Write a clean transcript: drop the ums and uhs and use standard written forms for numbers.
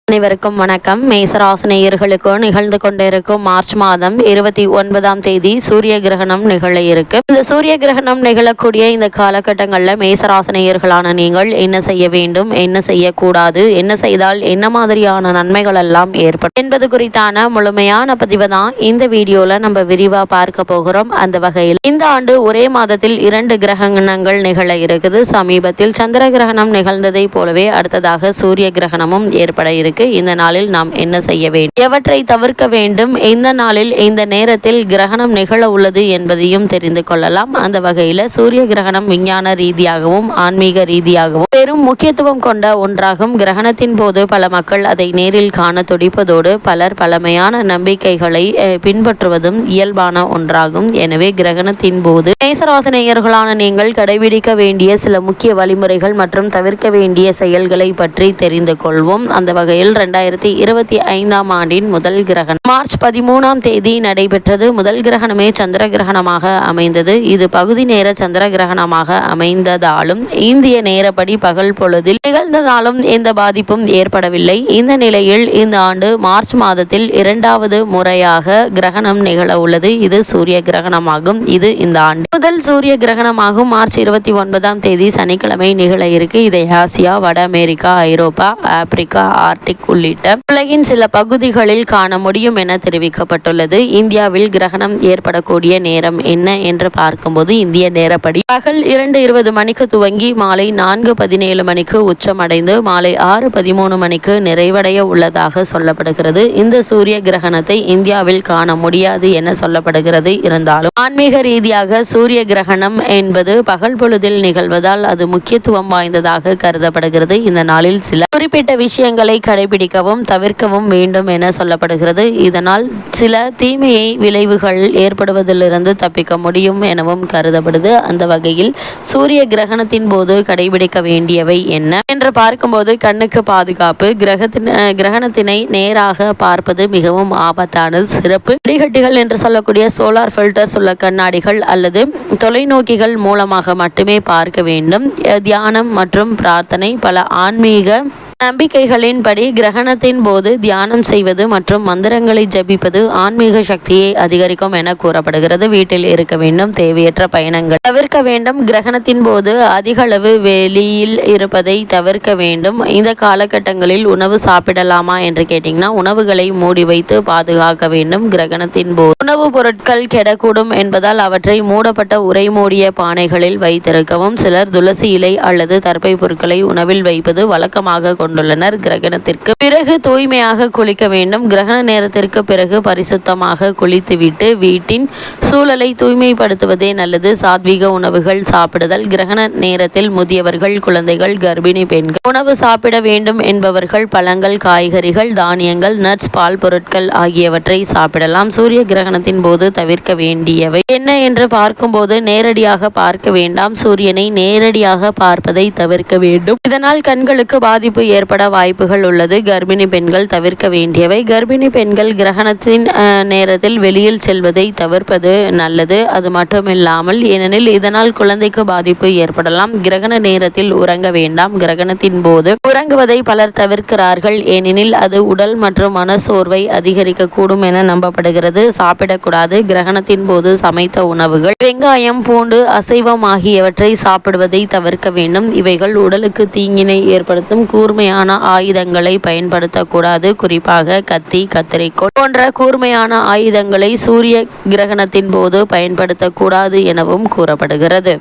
அனைவருக்கும் வணக்கம். மேசராசினியர்களுக்கு நிகழ்ந்து கொண்டிருக்கும் மார்ச் மாதம் 29ஆம் தேதி சூரிய கிரகணம் நிகழ இருக்கு. இந்த சூரிய கிரகணம் நிகழக்கூடிய இந்த காலகட்டங்களில் மேசராசினியர்களான நீங்கள் என்ன செய்ய வேண்டும், என்ன செய்யக்கூடாது, என்ன செய்தால் என்ன மாதிரியான நன்மைகள் எல்லாம் ஏற்படும் என்பது குறித்தான முழுமையான பதிவு தான் இந்த வீடியோல நம்ம விரிவா பார்க்க போகிறோம். அந்த வகையில் இந்த ஆண்டு ஒரே மாதத்தில் 2 கிரகணங்கள் நிகழ இருக்குது. சமீபத்தில் சந்திர கிரகணம் நிகழ்ந்ததை போலவே அடுத்ததாக சூரிய கிரகணமும் ஏற்பட இருக்கு. இந்த நாளில் நாம் என்ன செய்ய வேண்டும், எவற்றை தவிர்க்க வேண்டும், இந்த நாளில் இந்த நேரத்தில் கிரகணம் நிகழ உள்ளது என்பதையும் தெரிந்து கொள்ளலாம். அந்த வகையில் சூரிய கிரகணம் விஞ்ஞான ரீதியாகவும் ஆன்மீக ரீதியாகவும் பெரும் முக்கியத்துவம் கொண்ட ஒன்றாகும். கிரகணத்தின் போது பல மக்கள் அதை நேரில் காண துடிப்பதோடு பலர் பழமையான நம்பிக்கைகளை பின்பற்றுவதும் இயல்பான ஒன்றாகும். எனவே கிரகணத்தின் போது மேசராசினியர்களான நீங்கள் கடைபிடிக்க வேண்டிய சில முக்கிய வழிமுறைகள் மற்றும் தவிர்க்க வேண்டிய செயல்களை பற்றி தெரிந்து கொள்வோம். அந்த வகையில் 2025ஆம் ஆண்டின் முதல் கிரகணம் மார்ச் 13ஆம் தேதி நடைபெற்றது. முதல் கிரகணமே சந்திர கிரகணமாக அமைந்தது. இது பகுதி நேர சந்திர கிரகணமாக அமைந்ததாலும் இந்திய நேரப்படி பகல் பொழுதில் நிகழ்ந்ததாலும் எந்த பாதிப்பும் ஏற்படவில்லை. இந்த நிலையில் இந்த ஆண்டு மார்ச் மாதத்தில் 2வது முறையாக கிரகணம் நிகழ உள்ளது. இது சூரிய கிரகணமாகும். இது இந்த ஆண்டு முதல் சூரிய கிரகணமாகும். மார்ச் 29ஆம் தேதி சனிக்கிழமை நிகழ இருக்கு. இதை ஆசியா, வட அமெரிக்கா, ஐரோப்பா, ஆப்பிரிக்கா, ஆர்டிக் உள்ளிட்ட உலகின் சில பகுதிகளில் காண முடியும் என தெரிவிக்கப்பட்டுள்ளது. இந்தியாவில் கிரகணம் ஏற்படக்கூடிய நேரம் என்ன என்று பார்க்கும்போது இந்திய நேரப்படி பகல் 2:20 மணிக்கு துவங்கி மாலை 4:17 மணிக்கு உச்சமடைந்து மாலை 6:13 மணிக்கு நிறைவடைய உள்ளதாக சொல்லப்படுகிறது. இந்த சூரிய கிரகணத்தை இந்தியாவில் காண முடியாது என சொல்லப்படுகிறது. இருந்தாலும் ஆன்மீக ரீதியாக சூரிய கிரகணம் என்பது பகல் பொழுதில் நிகழ்வதால் அது முக்கியத்துவம் வாய்ந்ததாக கருதப்படுகிறது. இந்த நாளில் சில குறிப்பிட்ட விஷயங்களை கடைபிடிக்கவும் தவிர்க்கவும் வேண்டும் என சொல்லப்படுகிறது. இதனால் சில தீமையை விளைவுகள் ஏற்படுவதிலிருந்து தப்பிக்க முடியும் எனவும் கருதப்படுது. அந்த வகையில் சூரிய கிரகணத்தின் போது கடைபிடிக்க வேண்டியவை என்ன என்று பார்க்கும்போது கண்ணுக்கு பாதுகாப்பு. கிரகணத்தினை நேராக பார்ப்பது மிகவும் ஆபத்தானது. சிறப்பு வடிகட்டிகள் என்று சொல்லக்கூடிய சோலார் ஃபில்டர்ஸ் உள்ள கண்ணாடிகள் அல்லது தொலைநோக்கிகள் மூலமாக மட்டுமே பார்க்க வேண்டும். தியானம் மற்றும் பிரார்த்தனை. பல ஆன்மீக நம்பிக்கைகளின்படி கிரகணத்தின் போது தியானம் செய்வது மற்றும் மந்திரங்களை ஜபிப்பது ஆன்மீக சக்தியை அதிகரிக்கும் என கூறப்படுகிறது. வீட்டில் இருக்க வேண்டும். தேவையற்ற பயணங்கள் தவிர்க்க வேண்டும். கிரகணத்தின் போது அதிக அளவு வெளியில் இருப்பதை தவிர்க்க வேண்டும். இந்த காலகட்டங்களில் உணவு சாப்பிடலாமா என்று கேட்டீங்கன்னா உணவுகளை மூடி வைத்து பாதுகாக்க வேண்டும். கிரகணத்தின் போது உணவுப் பொருட்கள் கெடக்கூடும் என்பதால் அவற்றை மூடப்பட்ட உரை மூடிய பானைகளில் வைத்திருக்கவும். சிலர் துளசி இலை அல்லது தர்பை பொருட்களை உணவில் வைப்பது வழக்கமாக கொண்டுள்ளனர். கிரகணத்திற்கு பிறகு தூய்மையாக குளிக்க வேண்டும். கிரகண நேரத்திற்கு பிறகு பரிசுத்தமாக குளித்துவிட்டு வீட்டின் சூழலை தூய்மைப்படுத்துவதே நல்லது. சாத்வீக உணவுகள் சாப்பிடுதல். கிரகண நேரத்தில் முதியவர்கள், குழந்தைகள், கர்ப்பிணி பெண்கள் உணவு சாப்பிட வேண்டும் என்பவர்கள் பழங்கள், காய்கறிகள், தானியங்கள், நட்ஸ், பால் பொருட்கள் ஆகியவற்றை சாப்பிடலாம். சூரிய கிரகணத்தின் போது தவிர்க்க வேண்டியவை என்ன என்று பார்க்கும்போது நேரடியாக பார்க்க வேண்டாம். சூரியனை நேரடியாக பார்ப்பதை தவிர்க்க வேண்டும். இதனால் கண்களுக்கு பாதிப்பு ஏற்பட வாய்ப்புகள் உள்ளது. கர்ப்பிணி பெண்கள் தவிர்க்க வேண்டியவை. கர்ப்பிணி பெண்கள் கிரகணத்தின் நேரத்தில் வெளியில் செல்வதை தவிர்ப்பது நல்லது. அது மட்டுமில்லாமல் ஏனெனில் இதனால் குழந்தைக்கு பாதிப்பு ஏற்படலாம். கிரகண நேரத்தில் உறங்க வேண்டாம். கிரகணத்தின் போது உறங்குவதை பலர் தவிர்க்கிறார்கள். ஏனெனில் அது உடல் மற்றும் மனசோர்வை அதிகரிக்க கூடும் என நம்பப்படுகிறது. சாப்பிடக்கூடாது. கிரகணத்தின் போது சமைத்த உணவுகள், வெங்காயம், பூண்டு, அசைவம் ஆகியவற்றை சாப்பிடுவதை தவிர்க்க வேண்டும். இவைகள் உடலுக்கு தீங்கினை ஏற்படுத்தும். கூர்மையான ஆயுதங்களை பயன்படுத்தக்கூடாது. குறிப்பாக கத்தி, கத்தரிக்கோல் போன்ற கூர்மையான ஆயுதங்களை சூரிய கிரகணத்தின் போது பயன்படுத்தக்கூடாது எனவும் கூறப்படுகிறது.